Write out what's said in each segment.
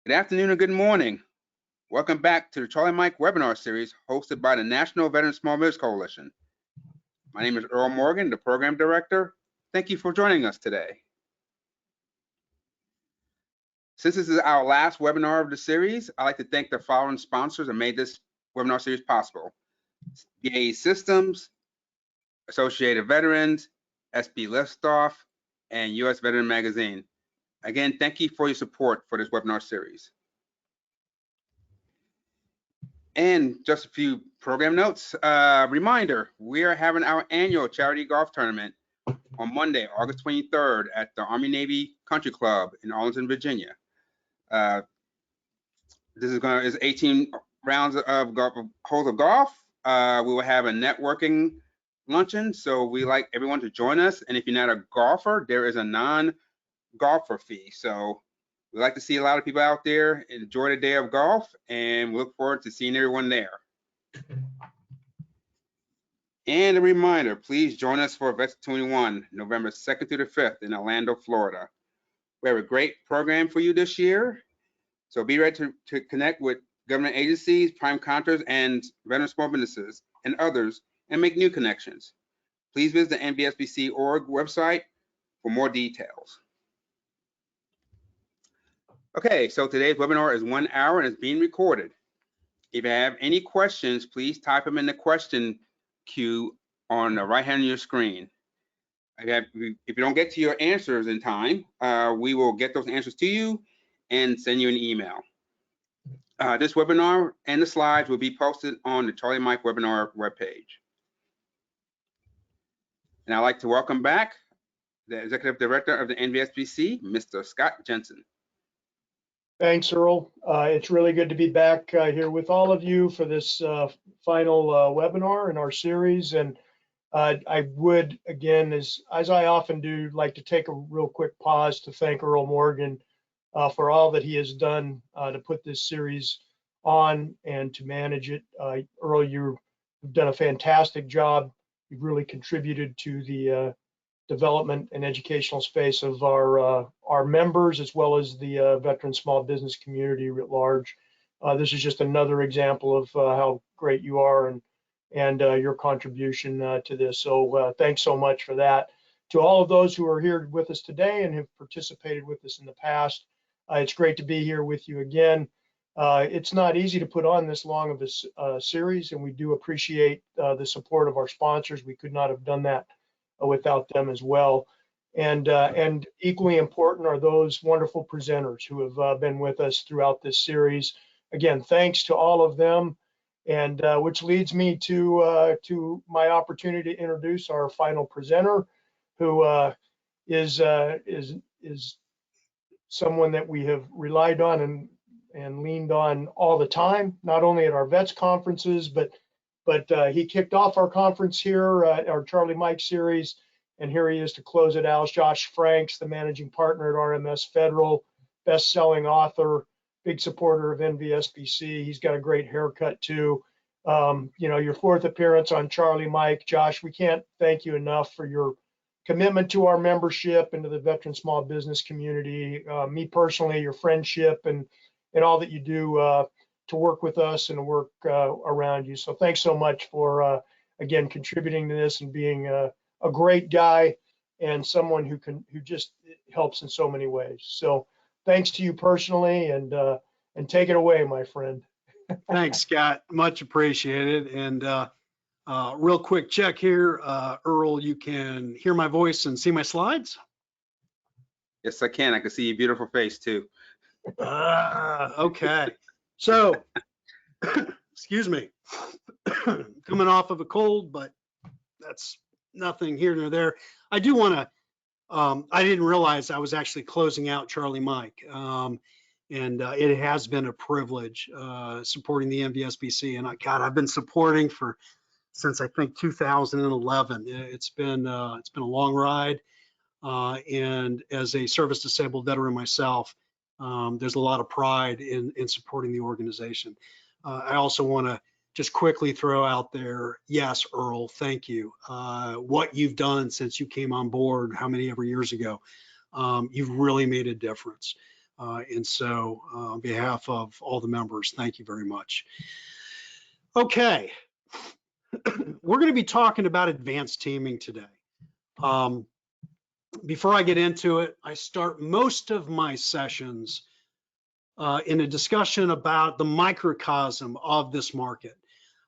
Good afternoon and good morning. Welcome back to the Charlie Mike webinar series hosted by the National Veteran Small Business Coalition. My name is Earl Morgan, the Program Director. Thank you for joining us today. Since this is our last webinar of the series, I'd like to thank the following sponsors that made this webinar series possible. BAE Systems, Associated Veterans, SB Liftoff, and US Veteran Magazine. Again, thank you for your support for this webinar series. And just a few program notes. Reminder, we are having our annual charity golf tournament on Monday, August 23rd at the Army-Navy Country Club in Arlington, Virginia. This is 18 rounds of holes of golf. We will have a networking luncheon, so we like everyone to join us. And if you're not a golfer, there is a non-golfer fee. So we like to see a lot of people out there enjoy the day of golf, and we look forward to seeing everyone there. And a reminder, please join us for Vets 21, November 2nd through the 5th in Orlando, Florida. We have a great program for you this year, so be ready to connect with government agencies, prime contractors, and veteran small businesses and others, and make new connections. Please visit the NVSBC.org website for more details. Okay, so today's webinar is 1 hour and it's being recorded. If you have any questions, please type them in the question queue on the right hand of your screen. If you don't get to your answers in time, we will get those answers to you and send you an email. This webinar and the slides will be posted on the Charlie Mike webinar webpage. And I'd like to welcome back the Executive Director of the NVSBC, Mr. Scott Jensen. Thanks, Earl. It's really good to be back here with all of you for this final webinar in our series. And I would, again, as I often do, like to take a real quick pause to thank Earl Morgan for all that he has done to put this series on and to manage it. Earl, you've done a fantastic job. You've really contributed to the development and educational space of our members, as well as the veteran small business community writ large. This is just another example of how great you are and your contribution to this. So thanks so much for that. To all of those who are here with us today and have participated with us in the past, it's great to be here with you again. It's not easy to put on this long of a series, and we do appreciate the support of our sponsors. We could not have done that without them as well. And equally important are those wonderful presenters who have been with us throughout this series. Again, thanks to all of them, and which leads me to my opportunity to introduce our final presenter, who is someone that we have relied on and leaned on all the time, not only at our vets conferences, but he kicked off our conference here, our Charlie Mike series, and here he is to close it out. Josh Franks, the managing partner at RMS Federal, best-selling author, big supporter of NVSBC. He's got a great haircut too. You know, your fourth appearance on Charlie Mike. Josh, we can't thank you enough for your commitment to our membership and to the veteran small business community. Me personally, your friendship and all that you do to work with us and to work around you. So thanks so much for, again, contributing to this and being a great guy and someone who just helps in so many ways. So thanks to you personally, and take it away, my friend. Thanks, Scott. Much appreciated. And real quick check here. Earl, you can hear my voice and see my slides? Yes, I can. I can see your beautiful face too. Okay. So, excuse me, coming off of a cold, but that's nothing here nor there. I do want to, I didn't realize I was actually closing out Charlie Mike. And it has been a privilege supporting the NVSBC. And God, I've been supporting since I think 2011. It's been a long ride. And as a service disabled veteran myself, there's a lot of pride in supporting the organization. I also want to just quickly throw out there, yes, Earl, thank you. What you've done since you came on board, how many ever years ago, you've really made a difference. And so on behalf of all the members, thank you very much. Okay, we're going to be talking about advanced teaming today. Before I get into it, I start most of my sessions in a discussion about the microcosm of this market.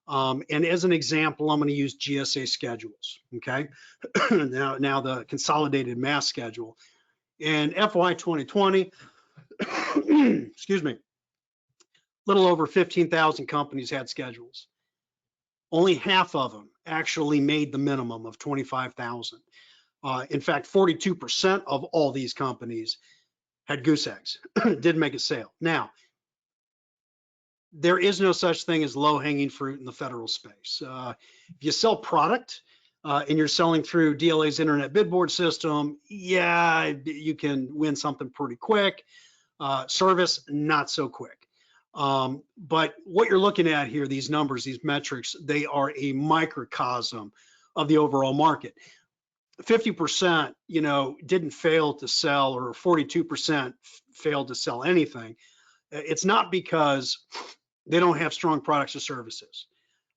And as an example, I'm going to use GSA schedules, okay? now the consolidated mass schedule. In FY 2020, excuse me, a little over 15,000 companies had schedules. Only half of them actually made the minimum of 25,000. In fact, 42% of all these companies had goose eggs, didn't make a sale. Now, there is no such thing as low-hanging fruit in the federal space. If you sell product and you're selling through DLA's internet bid board system, yeah, you can win something pretty quick. Service, not so quick. But what you're looking at here, these numbers, these metrics, they are a microcosm of the overall market. 50%, didn't fail to sell, or 42% failed to sell anything. It's not because they don't have strong products or services.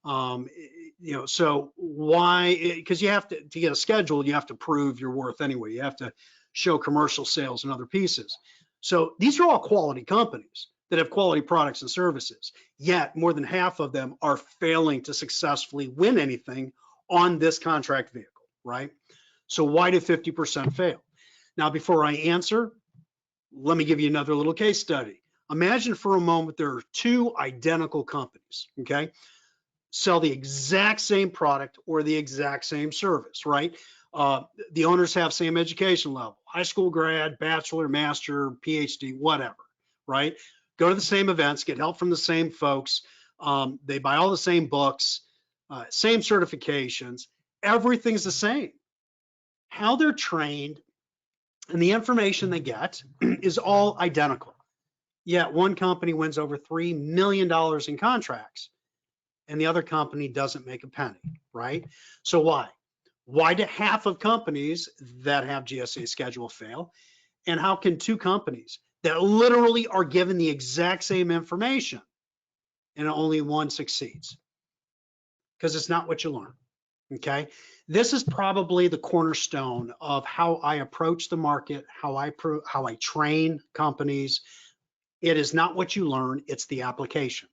So why? Because you have to get a schedule, you have to prove your worth anyway. You have to show commercial sales and other pieces. So these are all quality companies that have quality products and services, yet more than half of them are failing to successfully win anything on this contract vehicle, right? So why do 50% fail? Now, before I answer, let me give you another little case study. Imagine for a moment there are two identical companies, okay? Sell the exact same product or the exact same service, right? The owners have same education level, high school grad, bachelor, master, PhD, whatever, right? Go to the same events, get help from the same folks. They buy all the same books, same certifications, everything's the same. How they're trained and the information they get is all identical. Yet one company wins over $3 million in contracts and the other company doesn't make a penny, right? So why? Why do half of companies that have GSA schedule fail? And how can two companies that literally are given the exact same information and only one succeeds? Because it's not what you learn, okay? This is probably the cornerstone of how I approach the market, how I train companies. It is not what you learn, it's the application.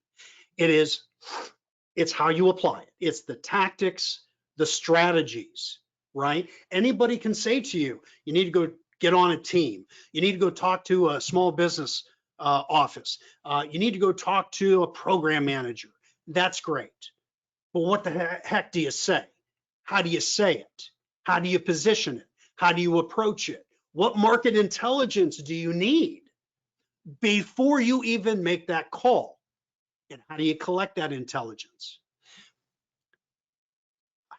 It's how you apply it. It's the tactics, the strategies, right? Anybody can say to you, you need to go get on a team. You need to go talk to a small business office. You need to go talk to a program manager. That's great. But what the heck do you say? How do you say it? How do you position it? How do you approach it? What market intelligence do you need before you even make that call? And how do you collect that intelligence?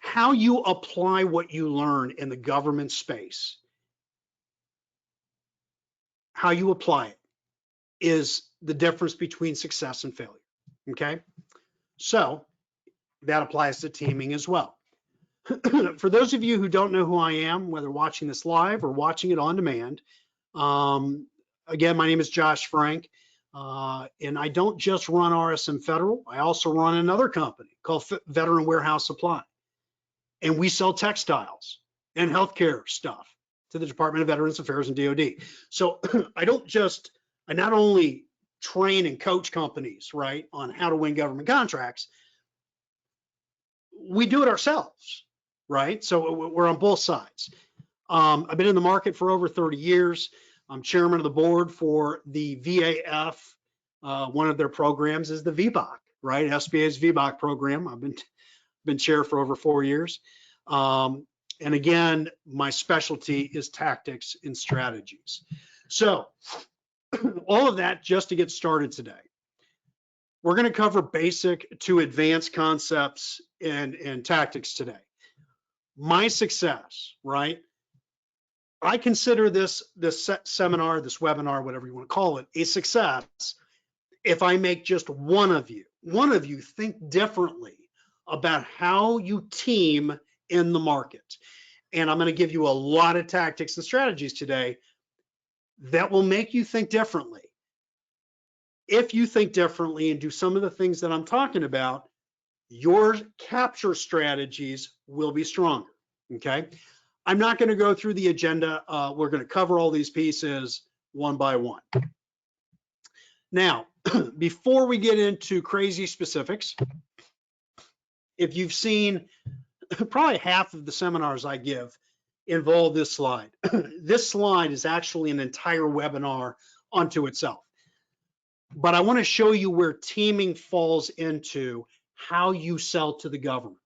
How you apply what you learn in the government space, how you apply it is the difference between success and failure, okay? So that applies to teaming as well. For those of you who don't know who I am, whether watching this live or watching it on demand, again, my name is Josh Frank, and I don't just run RSM Federal, I also run another company called Veteran Warehouse Supply. And we sell textiles and healthcare stuff to the Department of Veterans Affairs and DOD. So I not only train and coach companies, right, on how to win government contracts, we do it ourselves, right? So we're on both sides. I've been in the market for over 30 years. I'm chairman of the board for the VAF. One of their programs is the VBOC, right? SBA's VBOC program. I've been chair for over 4 years. And again, my specialty is tactics and strategies. So all of that just to get started today. We're going to cover basic to advanced concepts and tactics today. My success, right? I consider this seminar, this webinar, whatever you want to call it, a success if I make just one of you think differently about how you team in the market. And I'm going to give you a lot of tactics and strategies today that will make you think differently. If you think differently and do some of the things that I'm talking about, your capture strategies will be stronger, okay? I'm not going to go through the agenda. We're going to cover all these pieces one by one. Now, before we get into crazy specifics, if you've seen, probably half of the seminars I give involve this slide. This slide is actually an entire webinar unto itself. But I want to show you where teaming falls into how you sell to the government.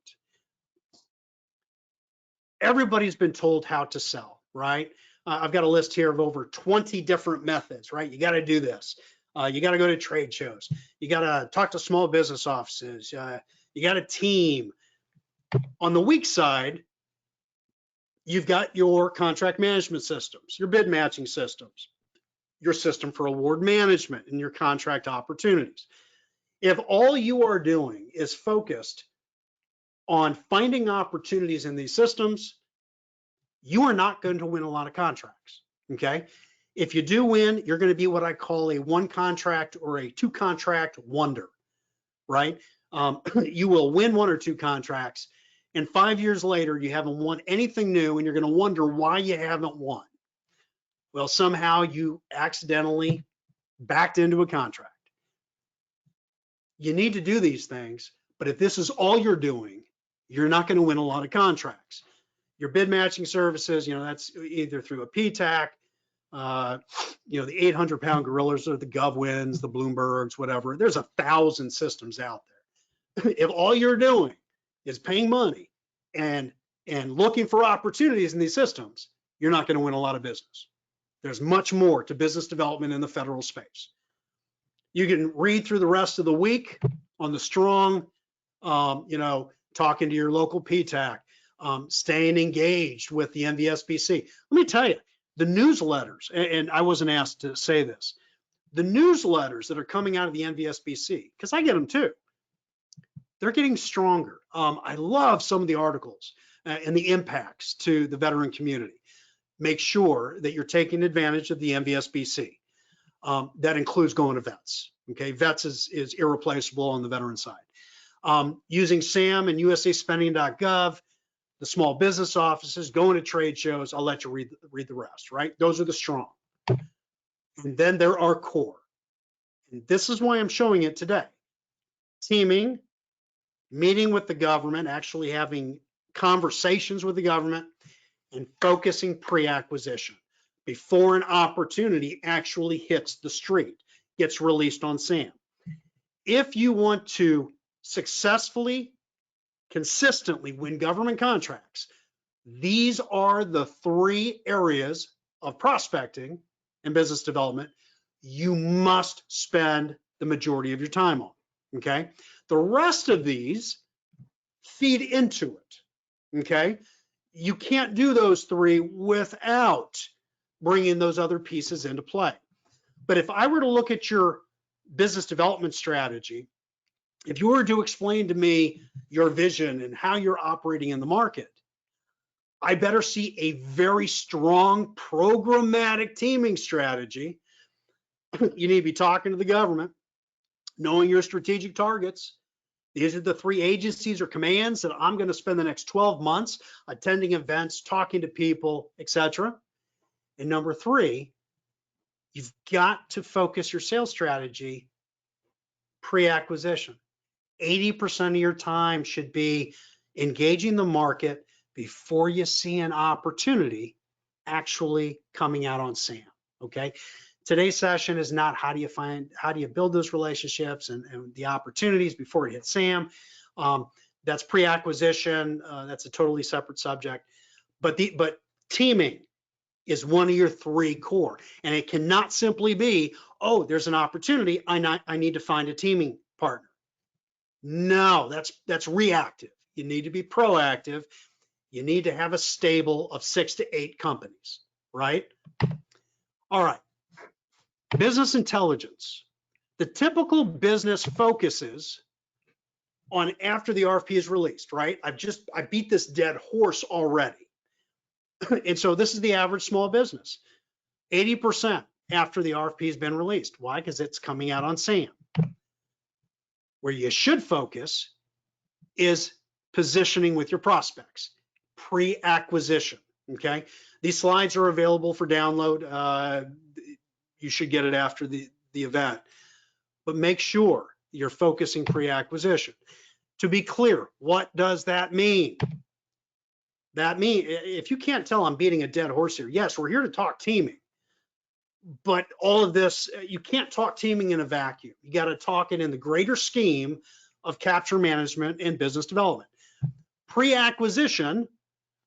Everybody's been told how to sell, right? I've got a list here of over 20 different methods, right? You got to do this. You got to go to trade shows. You got to talk to small business offices. You got a team. On the weak side, you've got your contract management systems, your bid matching systems, your system for award management, and your contract opportunities. If all you are doing is focused on finding opportunities in these systems, you are not going to win a lot of contracts, okay? If you do win, you're going to be what I call a one contract or a two contract wonder, right? You will win one or two contracts, and 5 years later, you haven't won anything new, and you're going to wonder why you haven't won. Well, somehow you accidentally backed into a contract. You need to do these things, but if this is all you're doing, you're not going to win a lot of contracts. Your bid matching services, that's either through a PTAC, the 800-pound gorillas or the GovWins, the Bloombergs, whatever. There's 1,000 systems out there. If all you're doing is paying money and looking for opportunities in these systems, you're not going to win a lot of business. There's much more to business development in the federal space. You can read through the rest of the week on the strong, talking to your local PTAC, staying engaged with the NVSBC. Let me tell you, the newsletters, and I wasn't asked to say this, the newsletters that are coming out of the NVSBC, because I get them too, they're getting stronger. I love some of the articles and the impacts to the veteran community. Make sure that you're taking advantage of the NVSBC. That includes going to vets. Okay, vets is irreplaceable on the veteran side. Using SAM and USAspending.gov, the small business offices, going to trade shows. I'll let you read the rest, right? Those are the strong. And then there are core. And this is why I'm showing it today. Teaming, meeting with the government, actually having conversations with the government, and focusing pre-acquisition before an opportunity actually hits the street, gets released on SAM. If you want to successfully, consistently win government contracts, these are the 3 areas of prospecting and business development you must spend the majority of your time on, okay? The rest of these feed into it, okay? You can't do those 3 without bringing those other pieces into play. But if I were to look at your business development strategy, if you were to explain to me your vision and how you're operating in the market, I better see a very strong programmatic teaming strategy. You need to be talking to the government, knowing your strategic targets. These are the 3 agencies or commands that I'm going to spend the next 12 months attending events, talking to people, etc. And number 3, you've got to focus your sales strategy pre-acquisition. 80% of your time should be engaging the market before you see an opportunity actually coming out on SAM, okay? Today's session is not how do you build those relationships and the opportunities before it hits SAM. That's pre-acquisition. That's a totally separate subject. But teaming is one of your 3 core, and it cannot simply be, oh, there's an opportunity. I need to find a teaming partner. No, that's reactive. You need to be proactive. You need to have a stable of 6 to 8 companies, right? All right. Business intelligence. The typical business focuses on after the RFP is released, right? I beat this dead horse already. And so this is the average small business. 80% after the RFP has been released. Why? Because it's coming out on SAM. Where you should focus is positioning with your prospects, pre-acquisition, okay? These slides are available for download. You should get it after the event, but make sure you're focusing pre-acquisition. To be clear, what does that mean? That means, if you can't tell I'm beating a dead horse here, yes, we're here to talk teaming, but all of this, you can't talk teaming in a vacuum. You got to talk it in the greater scheme of capture management and business development. Pre-acquisition,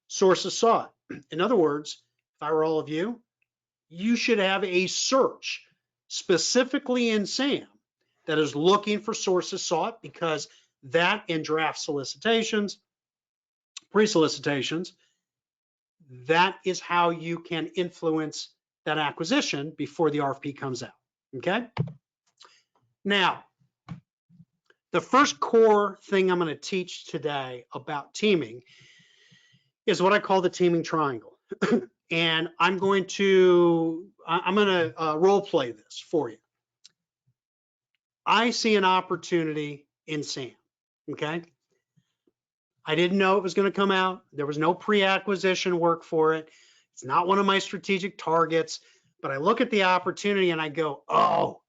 sources sought. In other words, if I were all of you, you should have a search specifically in SAM that is looking for sources sought, because that in draft solicitations, pre-solicitations, that is how you can influence that acquisition before the RFP comes out, okay? Now, the first core thing I'm going to teach today about teaming is what I call the teaming triangle. And I'm going to role play this for you. I see an opportunity in SAM, okay? I didn't know it was going to come out. There was no pre-acquisition work for it. It's not one of my strategic targets, but I look at the opportunity and I go, oh,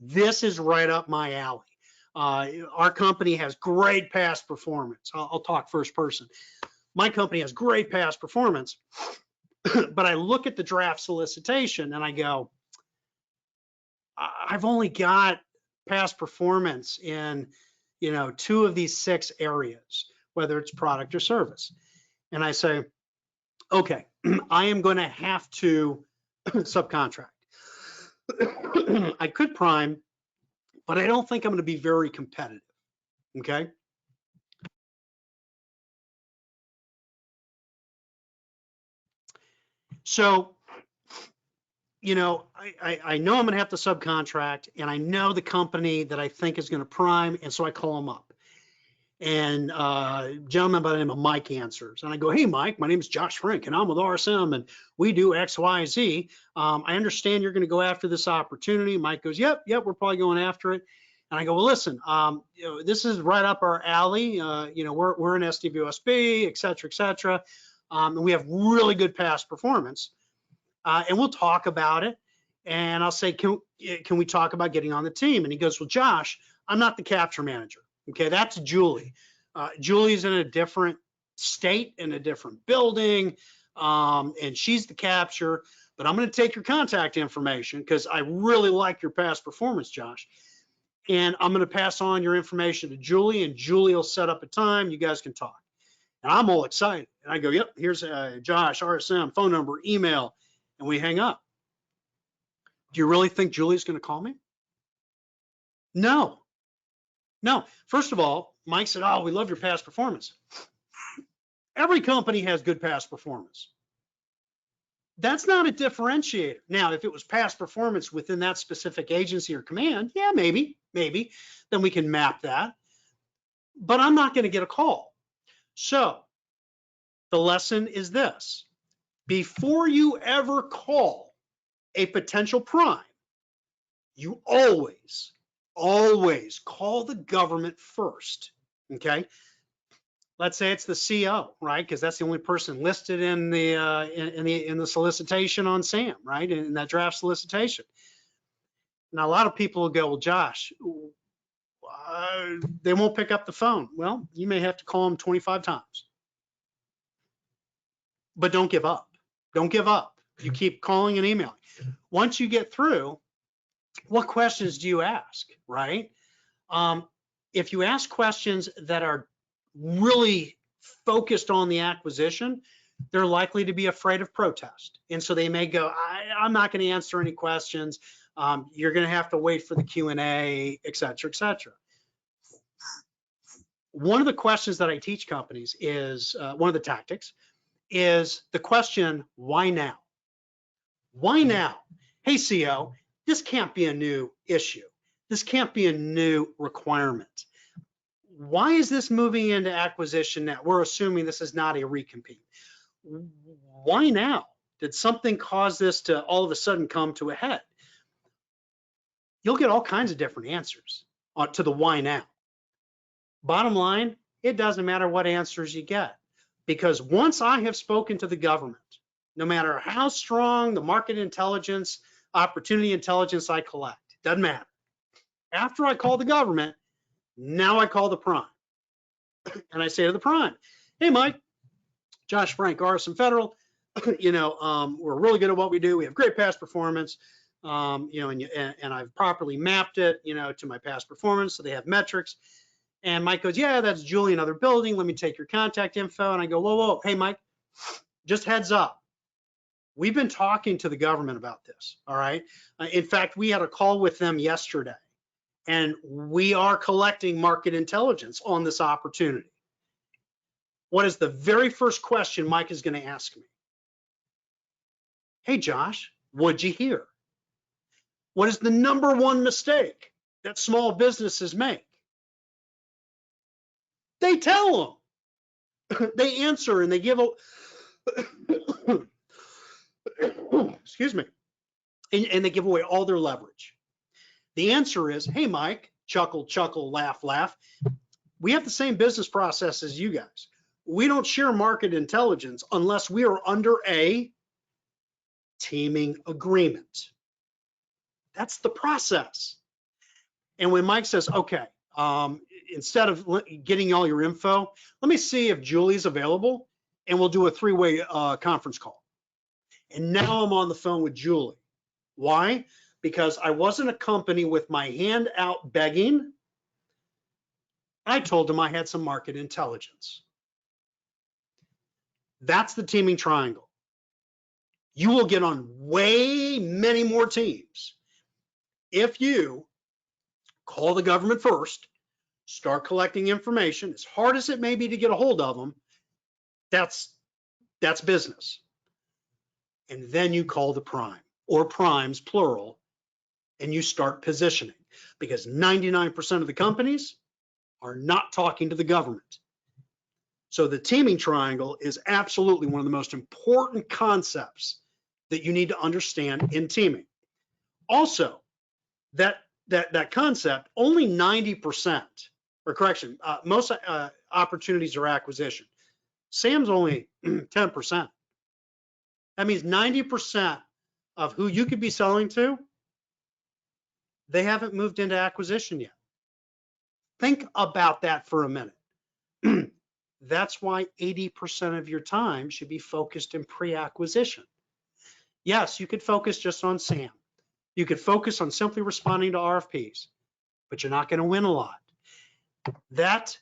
this is right up my alley. Our company has great past performance. I'll talk first person. My company has great past performance, but I look at the draft solicitation and I go, I've only got past performance in, 2 of these 6 areas, whether it's product or service. And I say, okay, I am going to have to subcontract. I could prime, but I don't think I'm going to be very competitive, okay? So, I know I'm going to have to subcontract, and I know the company that I think is going to prime, and so I call them up. And a gentleman by the name of Mike answers, and I go, hey, Mike, my name is Josh Frank, and I'm with RSM, and we do X, Y, Z. I understand you're going to go after this opportunity. Mike goes, yep, we're probably going after it. And I go, well, listen, this is right up our alley. We're in SDVOSB, et cetera, and we have really good past performance. And we'll talk about it. And I'll say, can we talk about getting on the team? And he goes, well, Josh, I'm not the capture manager. Okay, that's Julie. Julie's in a different state, in a different building, and she's the capture. But I'm going to take your contact information because I really like your past performance, Josh. And I'm going to pass on your information to Julie, and Julie will set up a time. You guys can talk. And I'm all excited. And I go, yep, here's Josh, RSM, phone number, email, and we hang up. Do you really think Julie's going to call me? No. First of all, Mike said, oh, we love your past performance. Every company has good past performance. That's not a differentiator. Now, if it was past performance within that specific agency or command, yeah, maybe, then we can map that. But I'm not going to get a call. So the lesson is this: before you ever call a potential prime, you always call the government first, okay? Let's say it's the CO, right? Because that's the only person listed in the solicitation on SAM, right? In that draft solicitation. Now, a lot of people will go, well, Josh, they won't pick up the phone. Well, you may have to call them 25 times. But don't give up. Don't give up. You keep calling and emailing. Once you get through, what questions do you ask, right? If you ask questions that are really focused on the acquisition, they're likely to be afraid of protest. And so they may go, I'm not going to answer any questions. You're going to have to wait for the Q&A, et cetera, et cetera. One of the questions that I teach companies is, one of the tactics is the question, why now? Why now? Hey, CO, this can't be a new issue. This can't be a new requirement. Why is this moving into acquisition now? We're assuming this is not a recompete. Why now? Did something cause this to all of a sudden come to a head? You'll get all kinds of different answers to the why now. Bottom line, it doesn't matter what answers you get, because once I have spoken to the government, no matter how strong the market intelligence, opportunity intelligence I collect, doesn't matter. After I call the government, now I call the prime. And I say to the prime, hey, Mike, Josh Frank, Arson Federal, we're really good at what we do. We have great past performance, and I've properly mapped it, to my past performance. So they have metrics. And Mike goes, yeah, that's Julie, another building. Let me take your contact info. And I go, whoa. Hey, Mike, just heads up. We've been talking to the government about this. All right. In fact, we had a call with them yesterday, and we are collecting market intelligence on this opportunity. What is the very first question Mike is going to ask me? Hey, Josh, what'd you hear? What is the number one mistake that small businesses make? They tell them. They answer and they give a, excuse me, and they give away all their leverage. The answer is, hey, Mike, chuckle, chuckle, laugh, laugh. We have the same business process as you guys. We don't share market intelligence unless we are under a teaming agreement. That's the process. And when Mike says, okay, instead of getting all your info, let me see if Julie's available, and we'll do a three-way conference call. And now I'm on the phone with Julie. Why? Because I wasn't a company with my hand out begging. I told him I had some market intelligence. That's the teaming triangle. You will get on way many more teams if you call the government first, start collecting information, as hard as it may be to get a hold of them. That's business. And then you call the prime, or primes plural, and you start positioning, because 99% of the companies are not talking to the government. So the teaming triangle is absolutely one of the most important concepts that you need to understand in teaming. Also, that concept, only 90%, or correction, most opportunities are acquisition. SAM's only 10%. That means 90% of who you could be selling to, they haven't moved into acquisition yet. Think about that for a minute. That's why 80% of your time should be focused in pre-acquisition. Yes, you could focus just on SAM. You could focus on simply responding to RFPs, but you're not going to win a lot. That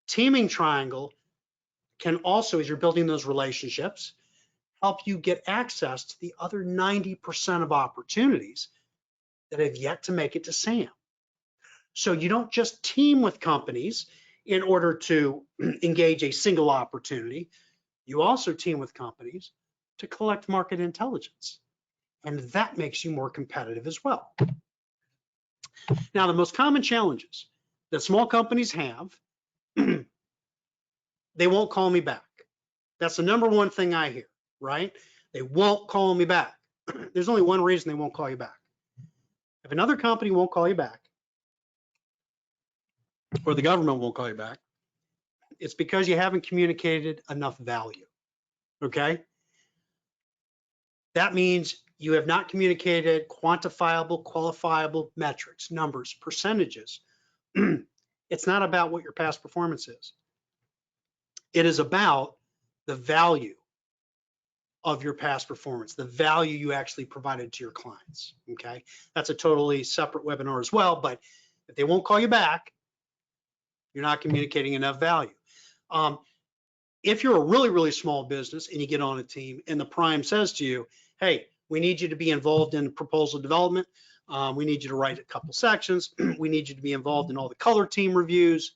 teaming triangle can also, as you're building those relationships, help you get access to the other 90% of opportunities that have yet to make it to SAM. So you don't just team with companies in order to engage a single opportunity. You also team with companies to collect market intelligence. And that makes you more competitive as well. Now, the most common challenges that small companies have, they won't call me back. That's the number one thing I hear, right? They won't call me back. There's only one reason they won't call you back. If another company won't call you back, or the government won't call you back, it's because you haven't communicated enough value, okay? That means you have not communicated quantifiable, qualifiable metrics, numbers, percentages. It's not about what your past performance is. It is about the value of your past performance, the value you actually provided to your clients, okay? That's a totally separate webinar as well, but if they won't call you back, you're not communicating enough value. If you're a really, really small business and you get on a team and the prime says to you, hey, we need you to be involved in proposal development. We need you to write a couple sections. We need you to be involved in all the color team reviews.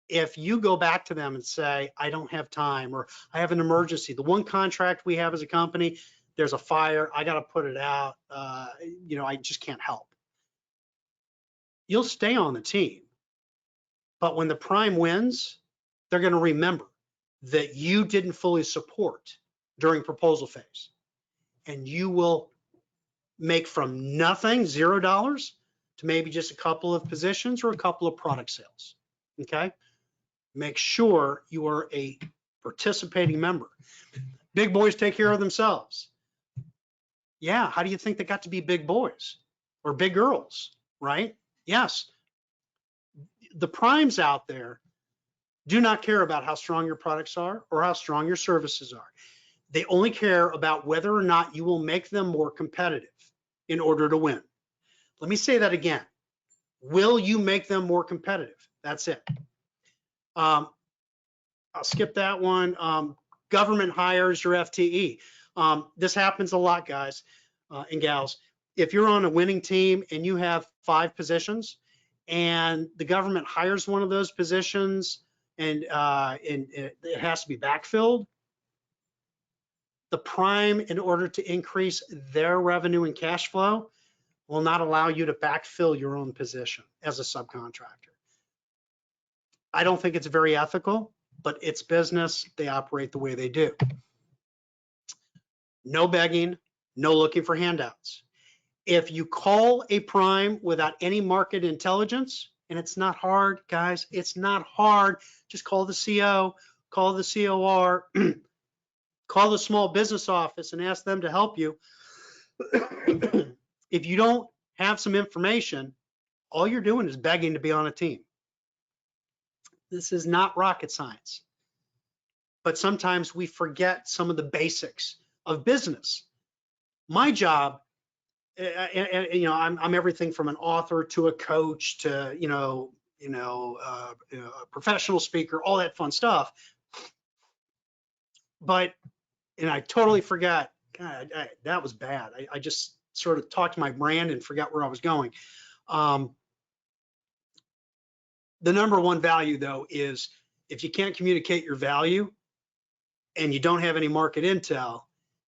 If you go back to them and say, I don't have time, or I have an emergency, the one contract we have as a company, there's a fire, I got to put it out, I just can't help. You'll stay on the team. But when the prime wins, they're going to remember that you didn't fully support during proposal phase. And you will make from nothing, $0, to maybe just a couple of positions or a couple of product sales, okay? Make sure you are a participating member. Big boys take care of themselves. Yeah, how do you think they got to be big boys or big girls, right? Yes, the primes out there do not care about how strong your products are or how strong your services are. They only care about whether or not you will make them more competitive in order to win. Let me say that again. Will you make them more competitive? That's it. I'll skip that one. Government hires your FTE. This happens a lot, guys and gals. If you're on a winning team and you have 5 positions and the government hires one of those positions and it has to be backfilled, the prime, in order to increase their revenue and cash flow, will not allow you to backfill your own position as a subcontractor. I don't think it's very ethical, but it's business. They operate the way they do. No begging, no looking for handouts. If you call a prime without any market intelligence, and it's not hard, guys, it's not hard. Just call the CO, call the COR, call the small business office and ask them to help you. If you don't have some information, all you're doing is begging to be on a team. This is not rocket science. But sometimes we forget some of the basics of business. My job, and you know, I'm everything from an author to a coach to a professional speaker, all that fun stuff. But I totally forgot. God, that was bad. I just sort of talked to my brand and forgot where I was going. The number one value, though, is if you can't communicate your value and you don't have any market intel,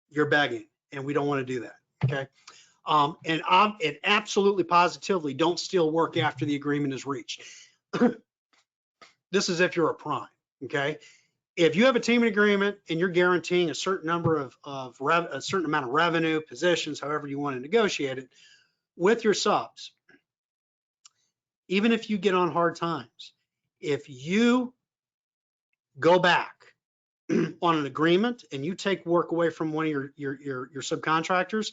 you're begging, and we don't want to do that. Okay. And absolutely positively don't steal work after the agreement is reached. This is if you're a prime. Okay. If you have a teaming agreement and you're guaranteeing a certain number of a certain amount of revenue, positions, however you want to negotiate it with your subs, even if you get on hard times, if you go back on an agreement and you take work away from one of your subcontractors,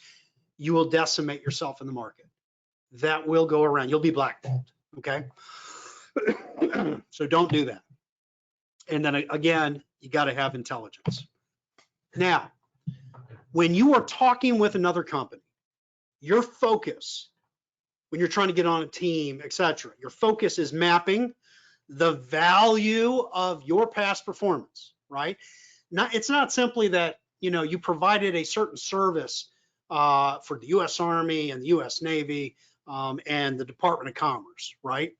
you will decimate yourself in the market. That will go around. You'll be blackballed. Okay. So don't do that. And then again, you got to have intelligence. Now, when you are talking with another company, your focus, when you're trying to get on a team, etc., your focus is mapping the value of your past performance, right? It's not simply that, you provided a certain service for the U.S. Army and the U.S. Navy and the Department of Commerce, right?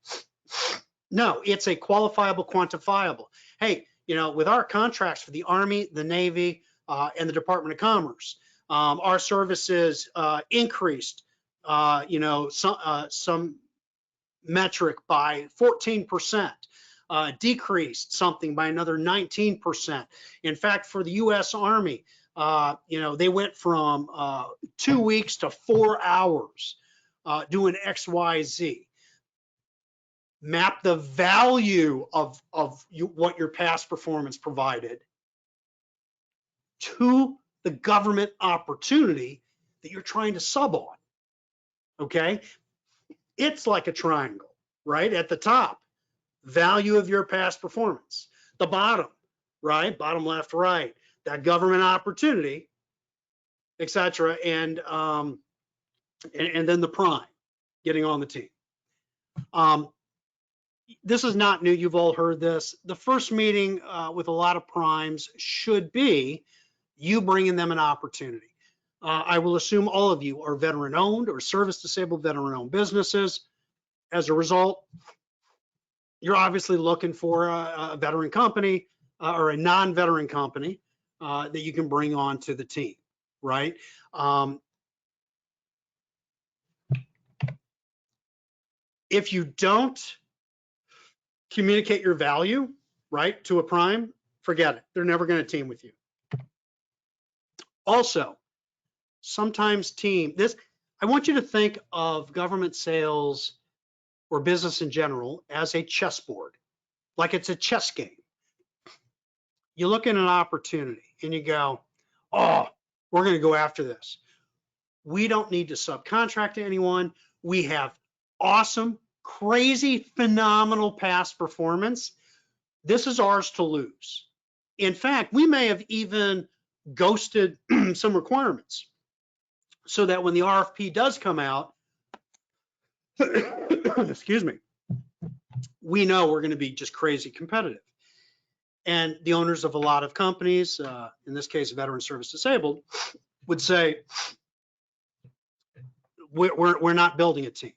No, it's a qualifiable, quantifiable. Hey, with our contracts for the Army, the Navy, and the Department of Commerce, our services increased, some metric by 14%, decreased something by another 19%. In fact, for the U.S. Army, they went from 2 weeks to 4 hours doing X, Y, Z. Map the value of what your past performance provided to the government opportunity that you're trying to sub on. Okay, it's like a triangle, right? At the top, value of your past performance. The bottom, right? Bottom left, right. That government opportunity, etc. And then the prime, getting on the team. This is not new. You've all heard this. The first meeting with a lot of primes should be you bringing them an opportunity. I will assume all of you are veteran-owned or service-disabled veteran-owned businesses. As a result, you're obviously looking for a veteran company or a non-veteran company that you can bring on to the team, right? If you don't communicate your value, right, to a prime, forget it. They're never going to team with you. Also, sometimes I want you to think of government sales or business in general as a chessboard, like it's a chess game. You look at an opportunity and you go, oh, we're going to go after this. We don't need to subcontract to anyone. We have awesome, crazy, phenomenal past performance. This is ours to lose. In fact, we may have even ghosted some requirements so that when the RFP does come out, excuse me, we know we're going to be just crazy competitive. And the owners of a lot of companies, in this case, Veteran Service Disabled, would say, we're not building a team.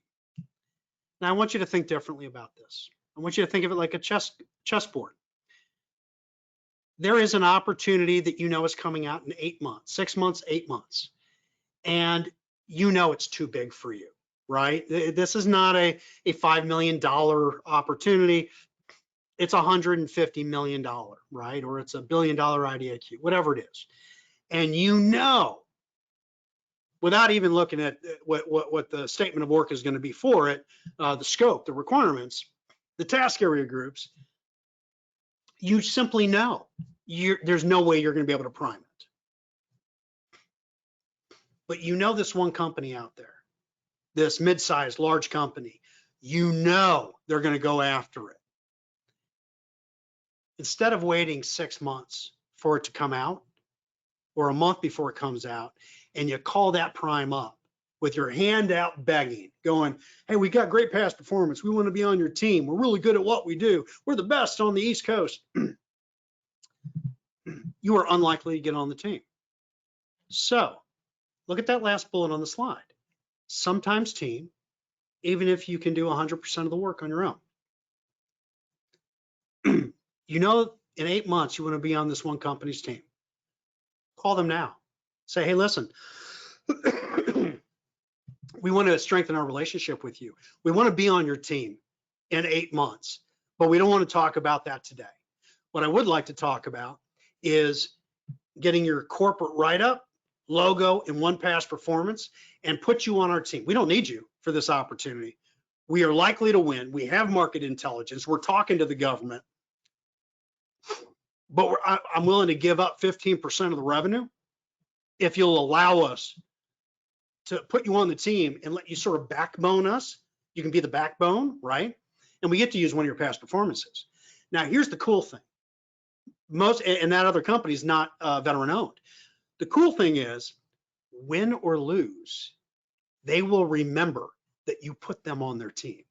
Now, I want you to think differently about this. I want you to think of it like a chessboard. There is an opportunity that you know is coming out in 8 months, 6 months, 8 months, and you know it's too big for you, right? This is not a $5 million opportunity. It's $150 million, right? Or it's $1 billion IDIQ, whatever it is. And you know, without even looking at what the statement of work is going to be for it, the scope, the requirements, the task area groups, you simply know there's no way you're going to be able to prime it. But you know this one company out there, this mid-sized, large company, you know they're going to go after it. Instead of waiting 6 months for it to come out, or a month before it comes out, and you call that prime up with your hand out begging, going, hey, we got great past performance. We want to be on your team. We're really good at what we do. We're the best on the East Coast. You are unlikely to get on the team. So look at that last bullet on the slide. Sometimes team, even if you can do 100% of the work on your own. You know, in 8 months, you want to be on this one company's team. Call them now. Say, hey, listen, we want to strengthen our relationship with you. We want to be on your team in 8 months, but we don't want to talk about that today. What I would like to talk about is getting your corporate write-up, logo, and one past performance, and put you on our team. We don't need you for this opportunity. We are likely to win. We have market intelligence. We're talking to the government. But I'm willing to give up 15% of the revenue if you'll allow us to put you on the team and let you sort of backbone us. You can be the backbone, right? And we get to use one of your past performances. Now, here's the cool thing. And that other company is not veteran owned. The cool thing is, win or lose, they will remember that you put them on their team.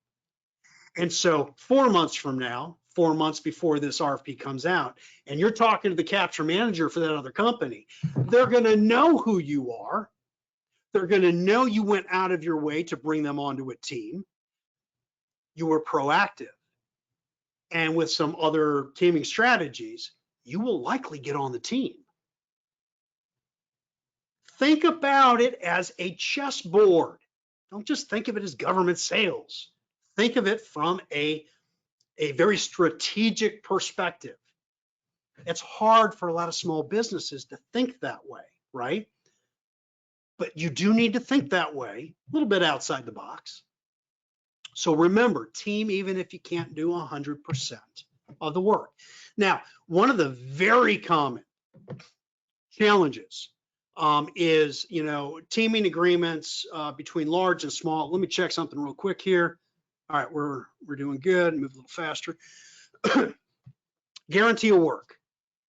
And so 4 months from now, 4 months before this RFP comes out, and you're talking to the capture manager for that other company, they're going to know who you are. They're going to know you went out of your way to bring them onto a team. You were proactive. And with some other teaming strategies, you will likely get on the team. Think about it as a chessboard. Don't just think of it as government sales. Think of it from a very strategic perspective. It's hard for a lot of small businesses to think that way, right? But you do need to think that way, a little bit outside the box. So remember, team, even if you can't do 100% of the work. Now, one of the very common challenges is, teaming agreements between large and small. Let me check something real quick here. All right, we're doing good. Move a little faster. Guarantee of work.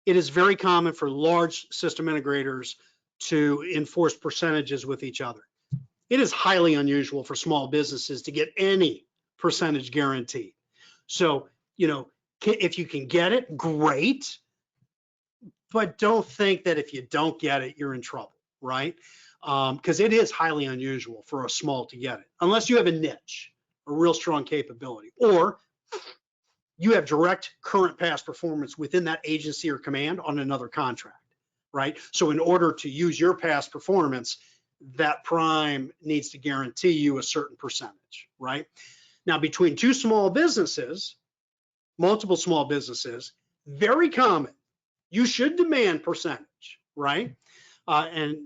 It is very common for large system integrators to enforce percentages with each other. It is highly unusual for small businesses to get any percentage guarantee. So, if you can get it, great. But don't think that if you don't get it, you're in trouble, right? Because it is highly unusual for a small to get it, unless you have a niche, a real strong capability, or you have direct current past performance within that agency or command on another contract, right? So in order to use your past performance, that prime needs to guarantee you a certain percentage, right? Now, between two small businesses, multiple small businesses, very common. You should demand percentage, right? And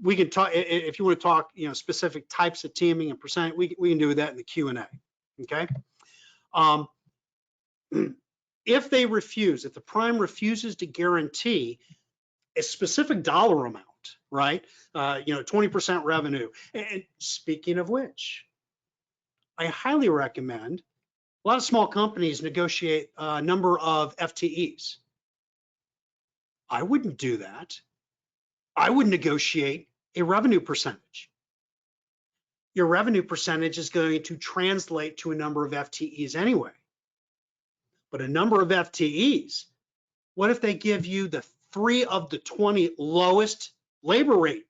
we can talk, if you want to talk, specific types of teaming and percent, we can do that in the Q&A, okay? If the prime refuses to guarantee a specific dollar amount, right? 20% revenue. And speaking of which, I highly recommend, a lot of small companies negotiate a number of FTEs. I wouldn't do that. I would negotiate a revenue percentage. Your revenue percentage is going to translate to a number of FTEs anyway. But a number of FTEs, what if they give you the 3 of the 20 lowest labor rate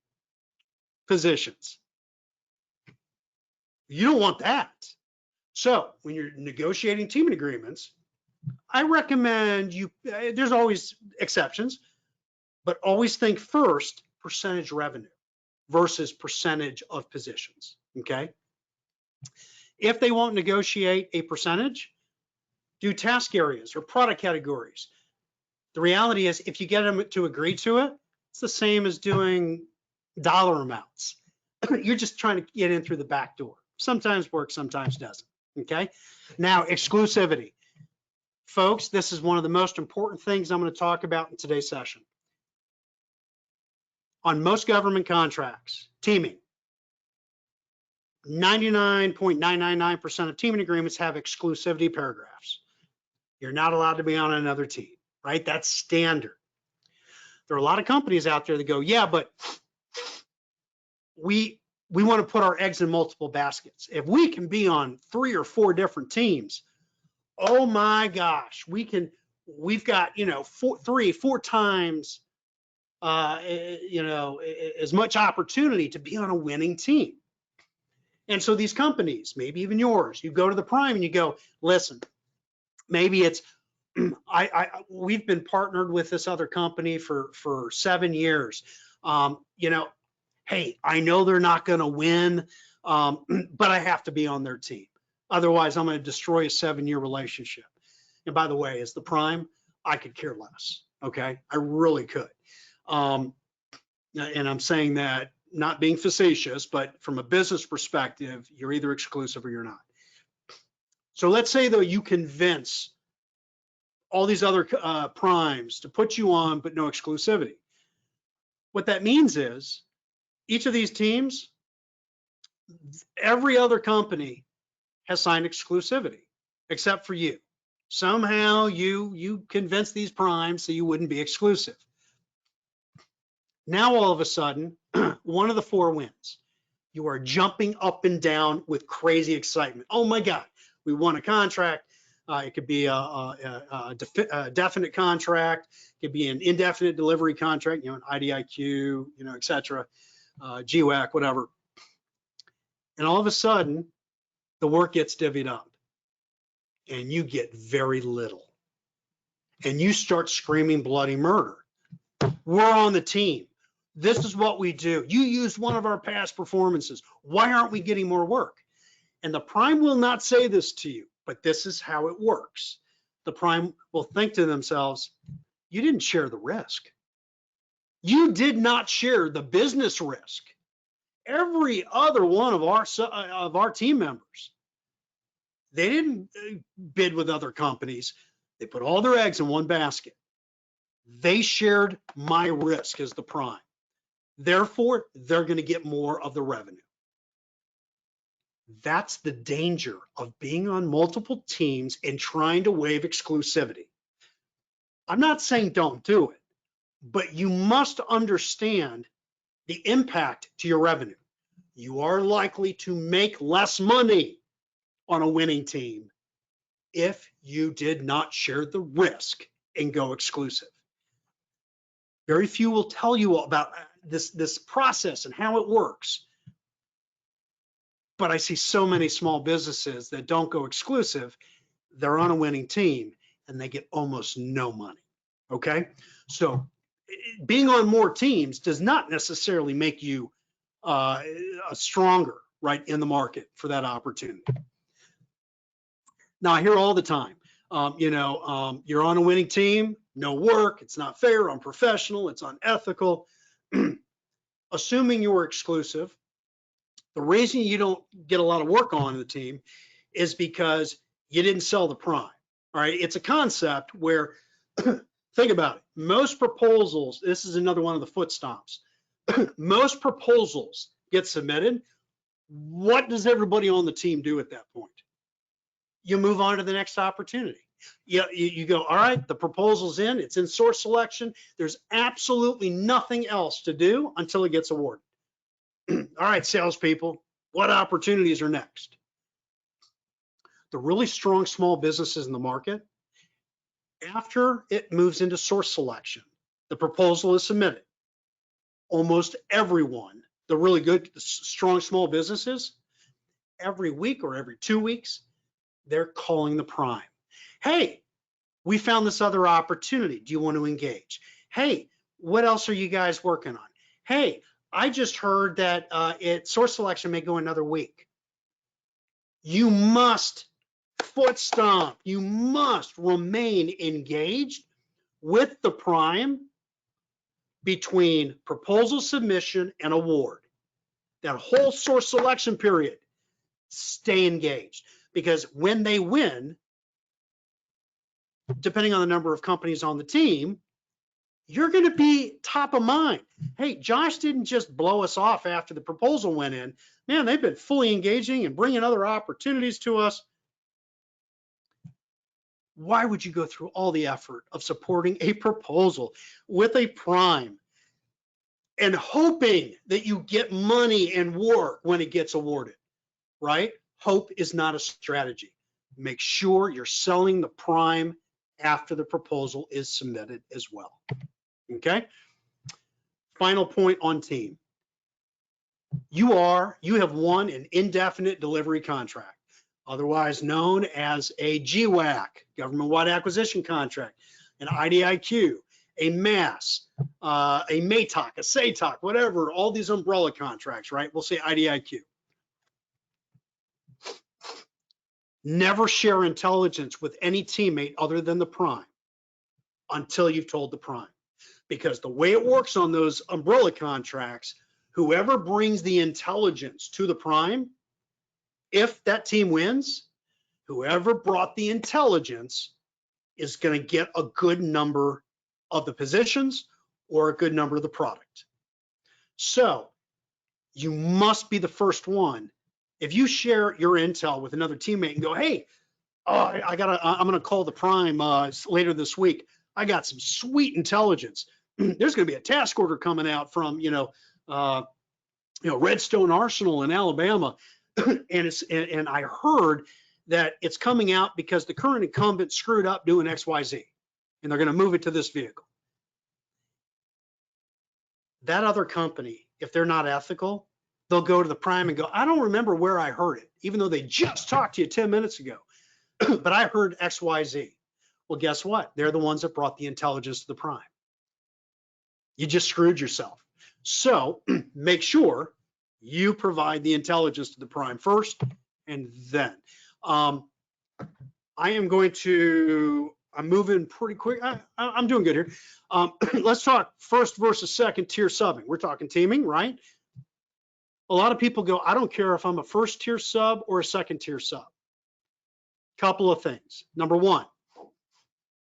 positions? You don't want that. So when you're negotiating teaming agreements, I recommend there's always exceptions, but always think first percentage revenue versus percentage of positions, okay? If they won't negotiate a percentage, do task areas or product categories. The reality is, if you get them to agree to it, it's the same as doing dollar amounts. You're just trying to get in through the back door. Sometimes works, sometimes doesn't, okay? Now, exclusivity. Folks, this is one of the most important things I'm going to talk about in today's session. On most government contracts, teaming, 99.999% of teaming agreements have exclusivity paragraphs. You're not allowed to be on another team, right? That's standard. There are a lot of companies out there that go, yeah, but we want to put our eggs in multiple baskets. If we can be on 3 or 4 different teams, oh my gosh, we've got, 3-4 times, as much opportunity to be on a winning team. And so these companies, maybe even yours, you go to the prime and you go, listen, maybe it's, we've been partnered with this other company for 7 years. Hey, I know they're not going to win, but I have to be on their team. Otherwise, I'm going to destroy a 7-year relationship. And by the way, as the prime, I could care less. Okay, I really could. And I'm saying that not being facetious, but from a business perspective, you're either exclusive or you're not. So let's say though you convince all these other primes to put you on, but no exclusivity. What that means is each of these teams, every other company has signed exclusivity except for you. Somehow you convince these primes so you wouldn't be exclusive. Now all of a sudden, one of the 4 wins. You are jumping up and down with crazy excitement. Oh my God, we won a contract. It could be a definite contract. It could be an indefinite delivery contract, an IDIQ, et cetera, GWAC, whatever. And all of a sudden, the work gets divvied up and you get very little. And you start screaming bloody murder. We're on the team. This is what we do. You used one of our past performances. Why aren't we getting more work? And the prime will not say this to you, but this is how it works. The prime will think to themselves, you didn't share the risk. You did not share the business risk. Every other one of our team members, they didn't bid with other companies. They put all their eggs in one basket. They shared my risk as the prime. Therefore, they're going to get more of the revenue. That's the danger of being on multiple teams and trying to waive exclusivity. I'm not saying don't do it, but you must understand the impact to your revenue. You are likely to make less money on a winning team if you did not share the risk and go exclusive. Very few will tell you about this process and how it works. But I see so many small businesses that don't go exclusive. They're on a winning team and they get almost no money. Okay, so being on more teams does not necessarily make you stronger, right, in the market for that opportunity. Now I hear all the time, you're on a winning team, no work, it's not fair, unprofessional, it's unethical. assuming you were exclusive, the reason you don't get a lot of work on the team is because you didn't sell the prime. All right, it's a concept where, think about it, most proposals, this is another one of the foot stomps, most proposals get submitted. What does everybody on the team do at that point? You move on to the next opportunity. You go, all right, the proposal's in, it's in source selection. There's absolutely nothing else to do until it gets awarded. All right, salespeople, what opportunities are next? The really strong small businesses in the market, after it moves into source selection, the proposal is submitted. Almost everyone, the really good, strong small businesses, every week or every 2 weeks, they're calling the prime. Hey, we found this other opportunity. Do you want to engage? Hey, what else are you guys working on? Hey, I just heard that source selection may go another week. You must foot stomp. You must remain engaged with the prime between proposal submission and award. That whole source selection period, stay engaged, because when they win, depending on the number of companies on the team, you're going to be top of mind. Hey, Josh didn't just blow us off after the proposal went in. Man, they've been fully engaging and bringing other opportunities to us. Why would you go through all the effort of supporting a proposal with a prime and hoping that you get money and work when it gets awarded, right? Hope is not a strategy. Make sure you're selling the prime after the proposal is submitted as well. Okay? Final point on team. You have won an indefinite delivery contract, otherwise known as a GWAC, government-wide acquisition contract, an IDIQ, a MAS, a MATOC, a SATOC, whatever, all these umbrella contracts, right? We'll say IDIQ. Never share intelligence with any teammate other than the prime until you've told the prime. Because the way it works on those umbrella contracts, whoever brings the intelligence to the prime, if that team wins, whoever brought the intelligence is going to get a good number of the positions or a good number of the product. So you must be the first one. If you share your intel with another teammate and go, hey, I'm going to call the prime later this week. I got some sweet intelligence. There's going to be a task order coming out from, Redstone Arsenal in Alabama. and I heard that it's coming out because the current incumbent screwed up doing XYZ and they're going to move it to this vehicle. That other company, if they're not ethical, they'll go to the prime and go, I don't remember where I heard it, even though they just talked to you 10 minutes ago, but I heard XYZ. Well, guess what? They're the ones that brought the intelligence to the prime. You just screwed yourself. So make sure you provide the intelligence to the prime first, and then. I'm moving pretty quick. I'm doing good here. Let's talk first versus second tier subbing. We're talking teaming, right? A lot of people go, I don't care if I'm a first tier sub or a second tier sub. Couple of things. Number one,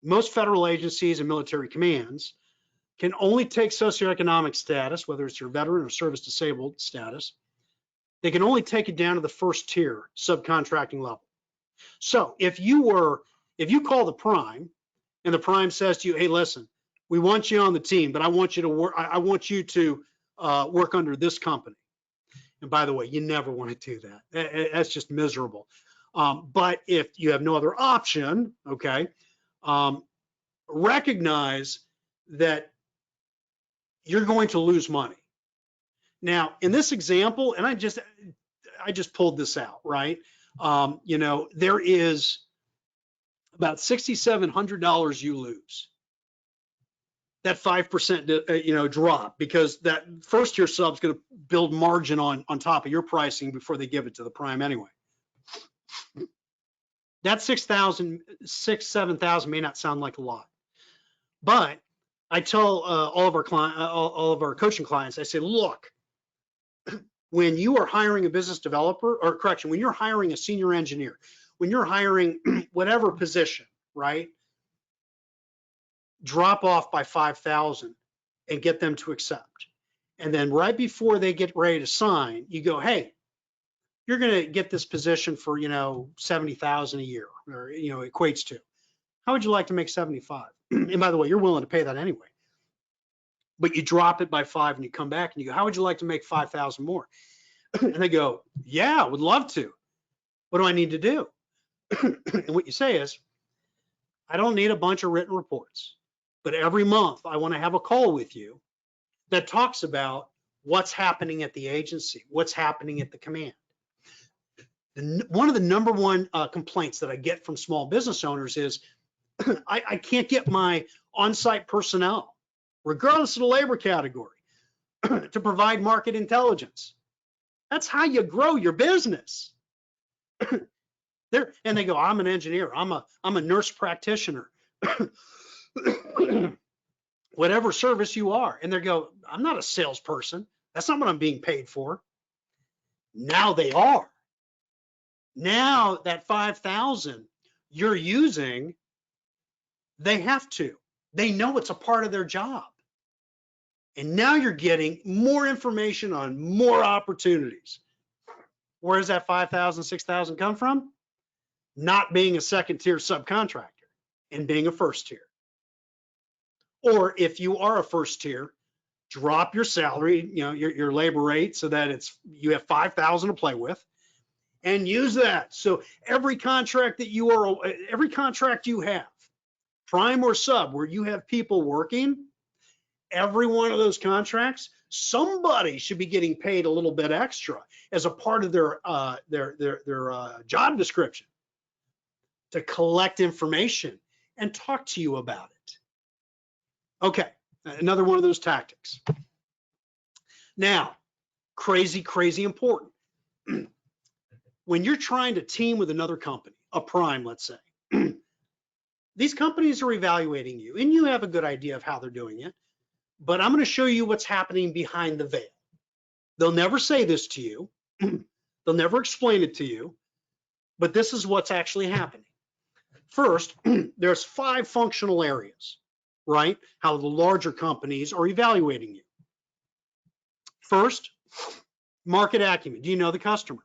most federal agencies and military commands can only take socioeconomic status, whether it's your veteran or service disabled status, they can only take it down to the first tier subcontracting level. So if you call the prime and the prime says to you, hey, listen, we want you on the team, but I want you to work under this company. And by the way, you never want to do that. That's just miserable. But if you have no other option, okay, recognize that you're going to lose money. Now, in this example, and I just pulled this out, right? There is about $6,700 you lose. That 5% drop, because that first year sub's going to build margin on top of your pricing before they give it to the prime anyway. That $7,000 may not sound like a lot, but I tell all of our coaching clients, I say, look, when you are hiring a business developer, or correction, when you're hiring a senior engineer, when you're hiring whatever position, right? Drop off by 5,000 and get them to accept. And then right before they get ready to sign, you go, hey, you're going to get this position for, 70,000 a year, or, equates to. How would you like to make 75? And by the way, you're willing to pay that anyway. But you drop it by 5 and you come back and you go, how would you like to make 5,000 more? And they go, yeah, I would love to. What do I need to do? And what you say is, I don't need a bunch of written reports, but every month I want to have a call with you that talks about what's happening at the agency, what's happening at the command. One of the number one complaints that I get from small business owners is, I can't get my on-site personnel, regardless of the labor category, to provide market intelligence. That's how you grow your business. And they go, I'm an engineer, I'm a nurse practitioner, whatever service you are. And they go, I'm not a salesperson. That's not what I'm being paid for. Now they are. Now that 5,000 you're using, they have to. They know it's a part of their job. And now you're getting more information on more opportunities. Where does that 5,000, 6,000 come from? Not being a second tier subcontractor and being a first tier. Or if you are a first tier, drop your salary, your labor rate, so that you have 5,000 to play with, and use that. So every contract you have, prime or sub, where you have people working, every one of those contracts, somebody should be getting paid a little bit extra as a part of their job description to collect information and talk to you about it. Okay, another one of those tactics. Now, crazy important. When you're trying to team with another company, a prime, let's say, these companies are evaluating you and you have a good idea of how they're doing it, but I'm going to show you what's happening behind the veil. They'll never say this to you. They'll never explain it to you, but this is what's actually happening. First, there's 5 functional areas, right? How the larger companies are evaluating you. First, market acumen. Do you know the customer?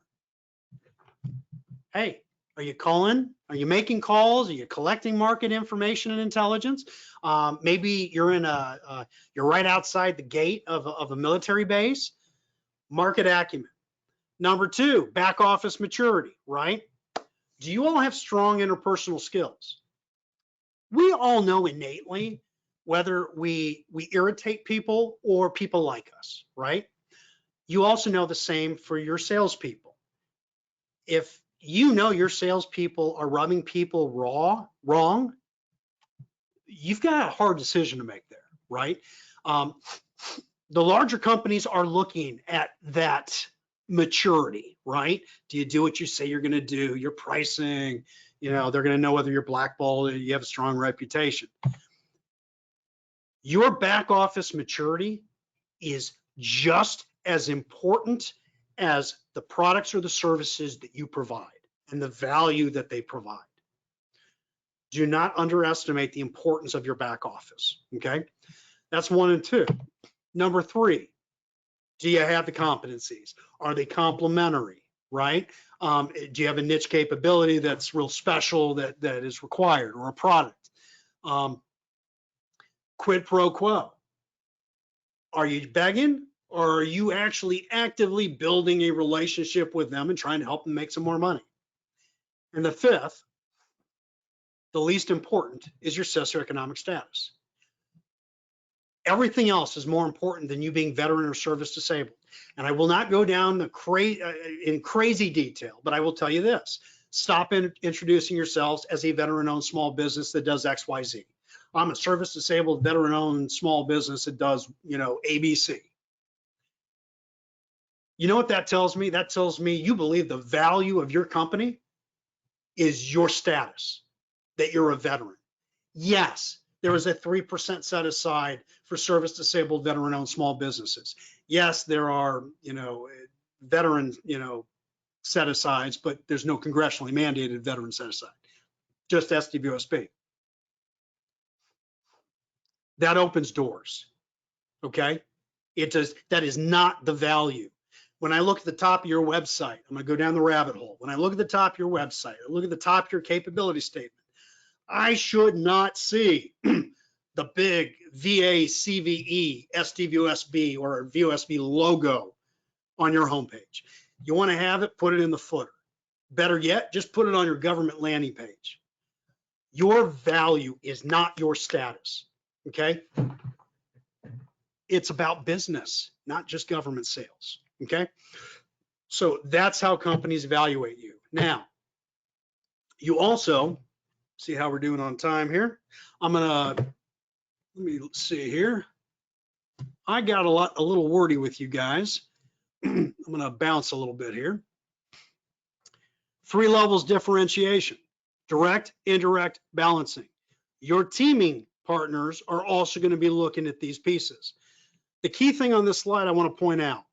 Hey, are you calling? Are you making calls? Are you collecting market information and intelligence? Maybe you're you're right outside the gate of a military base. Market acumen. Number 2, back office maturity, right? Do you all have strong interpersonal skills? We all know innately whether we irritate people or people like us, right? You also know the same for your salespeople. If you know your salespeople are rubbing people wrong, you've got a hard decision to make there, right? The larger companies are looking at that maturity, right? Do you do what you say you're going to do? Your pricing, they're going to know whether you're blackballed or you have a strong reputation. Your back office maturity is just as important as the products or the services that you provide and the value that they provide. Do not underestimate the importance of your back office, okay? That's 1 and 2. Number 3, do you have the competencies? Are they complementary, right? Do you have a niche capability that's real special that is required, or a product? Quid pro quo. Are you begging, or are you actually actively building a relationship with them and trying to help them make some more money? And the 5th, the least important, is your socioeconomic status. Everything else is more important than you being veteran or service disabled. And I will not go down in crazy detail, but I will tell you this. Stop introducing yourselves as a veteran-owned small business that does XYZ. I'm a service disabled veteran-owned small business that does, ABC. You know what that tells me? That tells me you believe the value of your company is your status, that you're a veteran. Yes, there is a 3% set aside for service disabled veteran owned small businesses. Yes, there are, veteran, set asides, but there's no congressionally mandated veteran set aside, just SDVOSB. That opens doors, okay? That is not the value. When I look at the top of your website, I'm gonna go down the rabbit hole. When I look at the top of your website, I look at the top of your capability statement, I should not see the big VA, CVE, SDVOSB, or VOSB logo on your homepage. You want to have it, put it in the footer. Better yet, just put it on your government landing page. Your value is not your status, okay? It's about business, not just government sales, okay? So that's how companies evaluate you. Now, you also, see how we're doing on time here. Let me see here. I got a little wordy with you guys. I'm gonna bounce a little bit here. 3 levels differentiation: direct, indirect, balancing. Your teaming partners are also going to be looking at these pieces. The key thing on this slide I want to point out: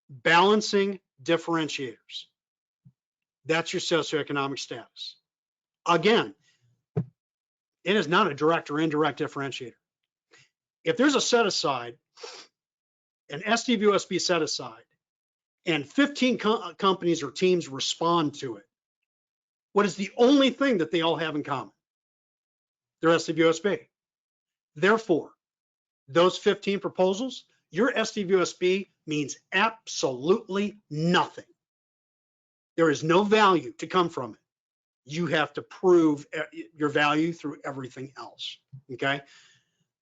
balancing differentiators. That's your socioeconomic status. Again, it is not a direct or indirect differentiator. If there's a set aside, an SDVOSB set aside, and 15 companies or teams respond to it, what is the only thing that they all have in common? They're SDVOSB. Therefore, those 15 proposals, your SDVOSB means absolutely nothing. There is no value to come from it. You have to prove your value through everything else, okay?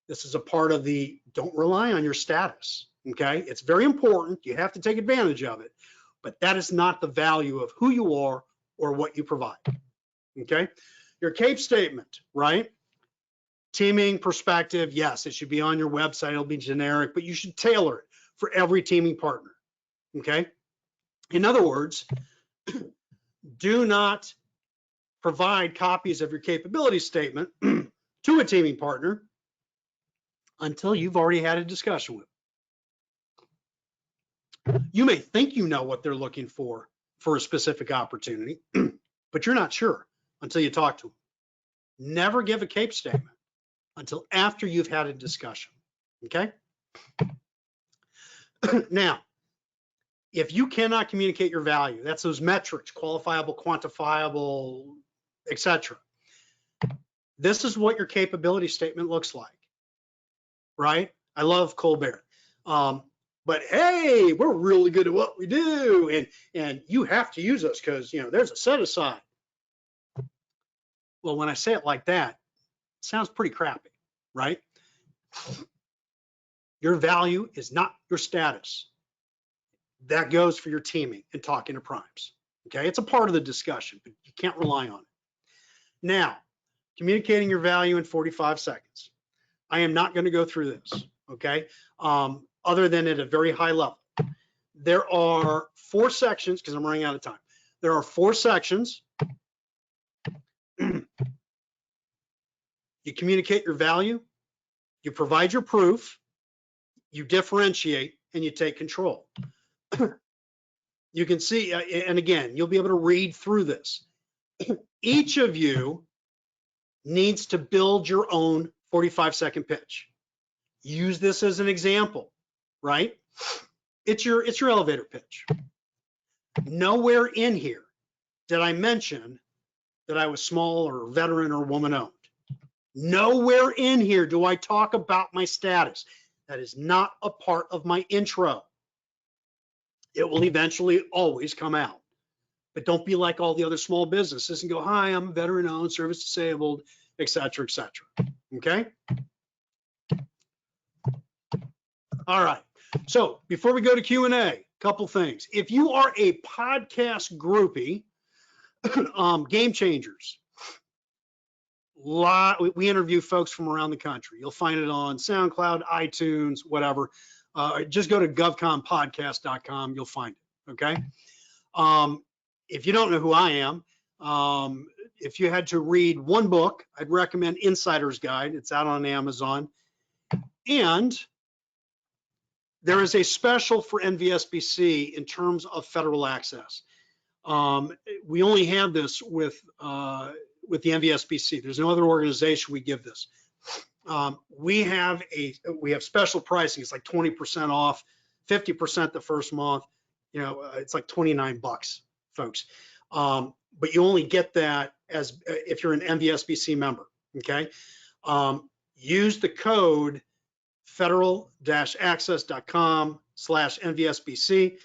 This is a part of the don't rely on your status, okay? It's very important. You have to take advantage of it, but that is not the value of who you are or what you provide, okay? Your CAPE statement, right? Teaming perspective, yes, it should be on your website. It'll be generic, but you should tailor it for every teaming partner, okay? In other words, do not provide copies of your capability statement to a teaming partner until you've already had a discussion with them. You may think you know what they're looking for a specific opportunity, but you're not sure until you talk to them. Never give a CAPE statement until after you've had a discussion, okay? Now, if you cannot communicate your value, that's those metrics, qualifiable, quantifiable, etc. This is what your capability statement looks like, right? I love Colbert. But hey, we're really good at what we do, and you have to use us because there's a set aside. Well, when I say it like that, it sounds pretty crappy, right? Your value is not your status. That goes for your teaming and talking to primes. Okay, it's a part of the discussion, but you can't rely on it. Now, communicating your value in 45 seconds. I am not going to go through this, okay? Other than at a very high level. There are 4 sections, because I'm running out of time. There are 4 sections. You communicate your value, you provide your proof, you differentiate, and you take control. You can see, and again, you'll be able to read through this. Each of you needs to build your own 45-second pitch. Use this as an example, right? It's your elevator pitch. Nowhere in here did I mention that I was small or veteran or woman owned. Nowhere in here do I talk about my status. That is not a part of my intro. It will eventually always come out. But don't be like all the other small businesses and go, hi, I'm veteran owned, service disabled, et cetera, okay? All right, so before we go to Q&A, a couple things. If you are a podcast groupie, Game Changers, we interview folks from around the country. You'll find it on SoundCloud, iTunes, whatever. Just go to govcompodcast.com, you'll find it, okay? If you don't know who I am, if you had to read one book, I'd recommend Insider's Guide. It's out on Amazon. And there is a special for NVSBC in terms of federal access. We only have this with the NVSBC. There's no other organization we give this. We have special pricing. It's like 20% off, 50% the first month. You know, it's like 29 bucks, folks. But you only get that as if you're an NVSBC member. Okay. Use the code federal-access.com/NVSBC.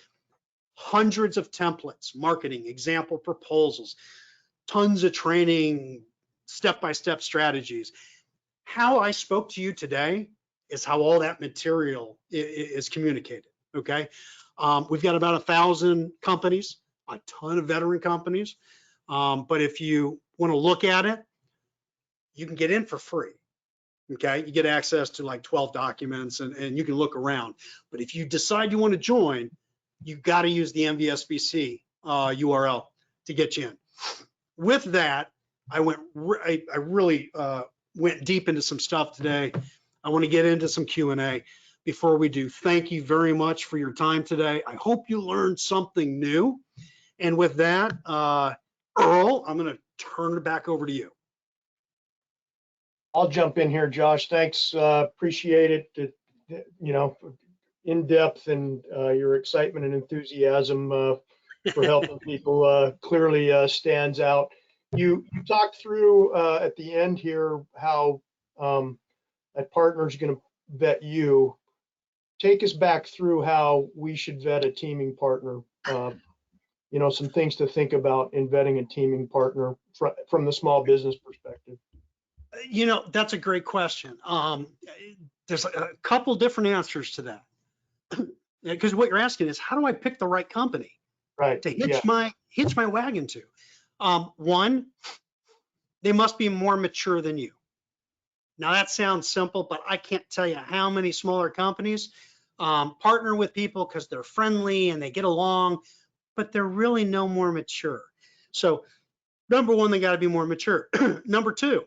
Hundreds of templates, marketing, example proposals, tons of training, step-by-step strategies. How I spoke to you today is how all that material is communicated, okay? We've got about 1,000 companies, a ton of veteran companies, but if you want to look at it, you can get in for free, okay? You get access to like 12 documents and you can look around. But if you decide you want to join, you got to use the NVSBC URL to get you in. With that, I really went deep into some stuff today. I want to get into some Q&A. Before we do, thank you very much for your time today. I hope you learned something new. And with that, Earl, I'm going to turn it back over to you. I'll jump in here, Josh. Thanks. Appreciate it. You know, in depth and your excitement and enthusiasm for helping people clearly stands out. You talked through at the end here how a partner is going to vet you. Take us back through how we should vet a teaming partner. You know, some things to think about in vetting a teaming partner from the small business perspective. You know, that's a great question. There's a couple different answers to that. Because what you're asking is, how do I pick the right company to hitch my wagon to? One, they must be more mature than you. Now that sounds simple, but I can't tell you how many smaller companies partner with people because they're friendly and they get along, but they're really no more mature. So number one, they got to be more mature. Number two,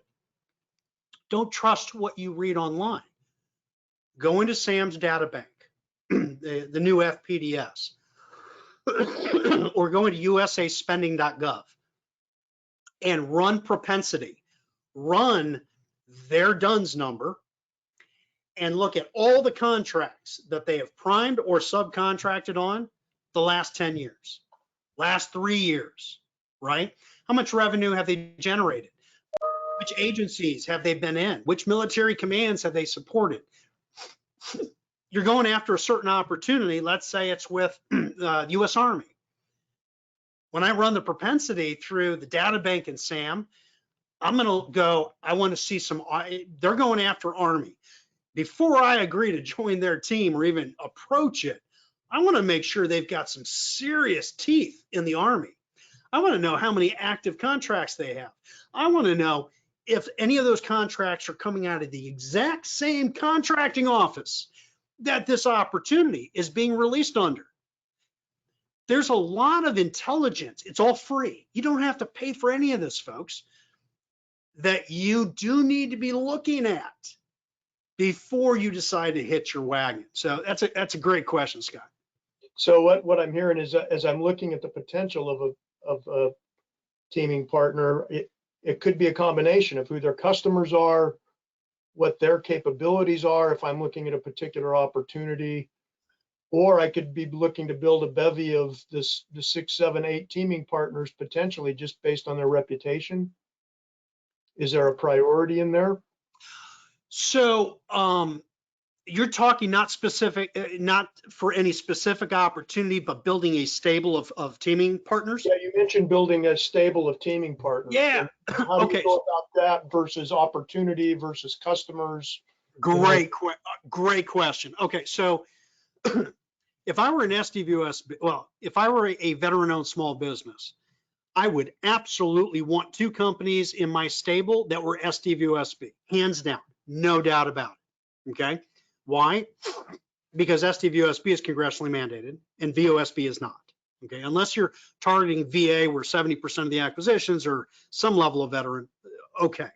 don't trust what you read online. Go into Sam's data bank, the new FPDS, or go into usaspending.gov and run propensity. Run their DUNS number and look at all the contracts that they have primed or subcontracted on the last 10 years, last 3 years, right? How much revenue have they generated? Which agencies have they been in? Which military commands have they supported? You're going after a certain opportunity. Let's say it's with the US Army. When I run the propensity through the data bank in SAM, I'm going to go, I want to see some, they're going after Army. Before I agree to join their team or even approach it, I want to make sure they've got some serious teeth in the Army. I want to know how many active contracts they have. I want to know if any of those contracts are coming out of the exact same contracting office that this opportunity is being released under. There's a lot of intelligence. It's all free. You don't have to pay for any of this, folks, that you do need to be looking at before you decide to hitch your wagon. So that's a great question, Scott. So what I'm hearing is, as I'm looking at the potential of a teaming partner, it could be a combination of who their customers are, what their capabilities are if I'm looking at a particular opportunity, or I could be looking to build a bevy of the 6, 7, 8 teaming partners potentially just based on their reputation. Is there a priority in there? So you're talking not for any specific opportunity, but building a stable of teaming partners? Yeah, you mentioned building a stable of teaming partners. Yeah. How do you go about that versus opportunity versus customers? Great question. Okay, so if I were an SDVOSB, well, if I were a veteran-owned small business, I would absolutely want 2 companies in my stable that were SDVOSB, hands down, no doubt about it, okay? Why? Because SDVOSB is congressionally mandated and VOSB is not, Okay, unless you're targeting VA where 70% of the acquisitions are some level of veteran, okay.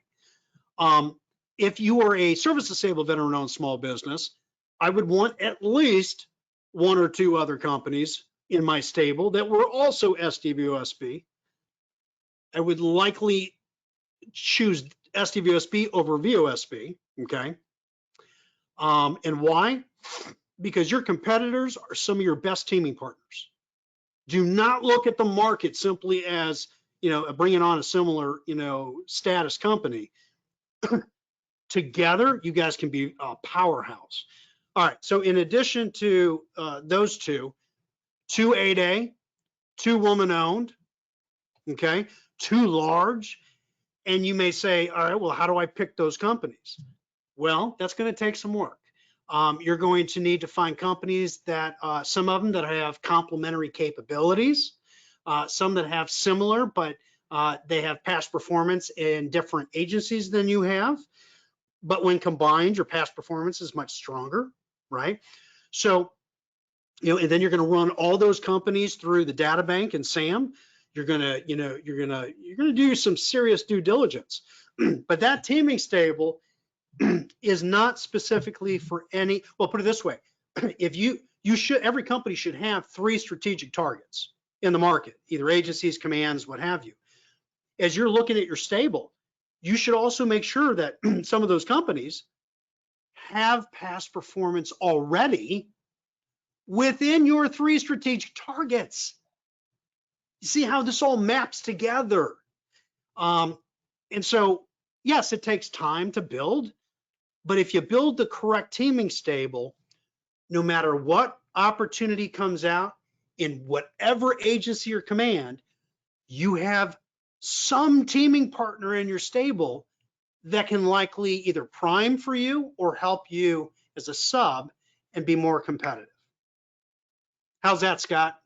If you are a service-disabled veteran-owned small business, I would want at least 1 or 2 other companies in my stable that were also SDVOSB. I would likely choose SDVOSB over VOSB, okay? And why? Because your competitors are some of your best teaming partners. Do not look at the market simply as, bringing on a similar, status company. Together, you guys can be a powerhouse. All right, so in addition to those two 8A, 2 woman-owned, okay, 2 large, and you may say, all right, well, how do I pick those companies? Well, that's going to take some work. You're going to need to find companies that, some of them that have complementary capabilities, some that have similar, but they have past performance in different agencies than you have. But when combined, your past performance is much stronger, right? So, and then you're going to run all those companies through the data bank and SAM. You're going to do some serious due diligence. But that teaming stable is not specifically for any, well, put it this way. If every company should have 3 strategic targets in the market, either agencies, commands, what have you. As you're looking at your stable, you should also make sure that some of those companies have past performance already within your 3 strategic targets. You see how this all maps together. And so, yes, it takes time to build, but if you build the correct teaming stable, no matter what opportunity comes out in whatever agency or command, you have some teaming partner in your stable that can likely either prime for you or help you as a sub and be more competitive. How's that, Scott?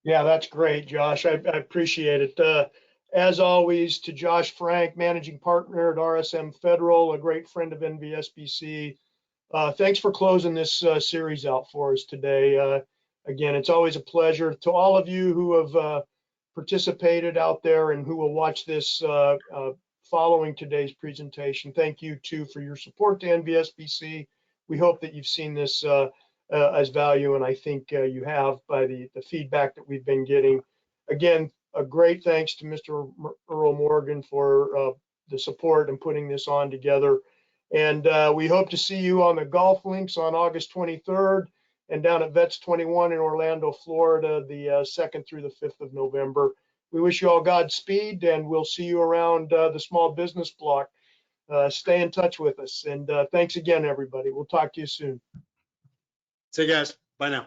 Yeah, that's great, Josh. I appreciate it. As always, to Josh Frank, managing partner at RSM Federal, a great friend of NVSBC. Thanks for closing this series out for us today. Again, it's always a pleasure. To all of you who have participated out there and who will watch this following today's presentation, thank you too for your support to NVSBC. We hope that you've seen this as value, and I think you have by the feedback that we've been getting. Again, a great thanks to Mr. Earl Morgan for the support and putting this on together. And we hope to see you on the golf links on August 23rd and down at Vets 21 in Orlando, Florida, the 2nd through the 5th of November. We wish you all Godspeed, and we'll see you around the small business block. Stay in touch with us. And thanks again, everybody. We'll talk to you soon. See you guys. Bye now.